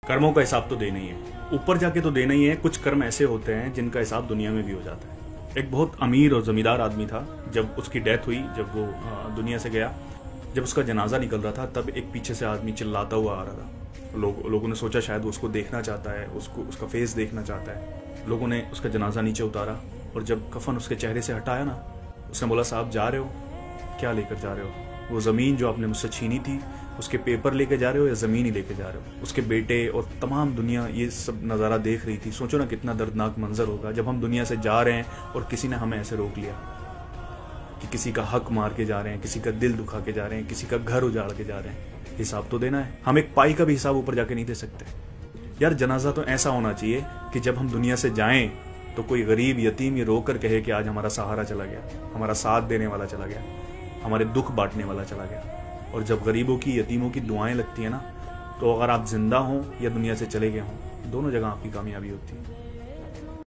कर्मों का हिसाब तो देना ही है, ऊपर जाके तो देना ही है। कुछ कर्म ऐसे होते हैं जिनका हिसाब दुनिया में भी हो जाता है। एक बहुत अमीर और जमींदार आदमी था, जब उसकी डेथ हुई, जब वो दुनिया से गया, जब उसका जनाजा निकल रहा था, तब एक पीछे से आदमी चिल्लाता हुआ आ रहा था। लोगों ने सोचा शायद वो उसको देखना चाहता है, उसका फेस देखना चाहता है। लोगों ने उसका जनाजा नीचे उतारा और जब कफन उसके चेहरे से हटाया ना, उसने बोला, साहब जा रहे हो, क्या लेकर जा रहे हो? वो ज़मीन जो आपने मुझसे छीनी थी, उसके पेपर लेके जा रहे हो या ज़मीन ही लेके जा रहे हो? उसके बेटे और तमाम दुनिया ये सब नज़ारा देख रही थी। सोचो ना कितना दर्दनाक मंजर होगा जब हम दुनिया से जा रहे हैं और किसी ने हमें ऐसे रोक लिया कि किसी का हक मार के जा रहे हैं, किसी का दिल दुखा के जा रहे हैं, किसी का घर उजाड़ के जा रहे हैं। हिसाब तो देना है। हम एक पाई का भी हिसाब ऊपर जाके नहीं दे सकते यार। जनाजा तो ऐसा होना चाहिए कि जब हम दुनिया से जाएं तो कोई गरीब यतीम ये रोकर कहे कि आज हमारा सहारा चला गया, हमारा साथ देने वाला चला गया, हमारे दुख बांटने वाला चला गया। और जब गरीबों की, यतीमों की दुआएं लगती है ना, तो अगर आप जिंदा हों या दुनिया से चले गए हों, दोनों जगह आपकी कामयाबी होती है।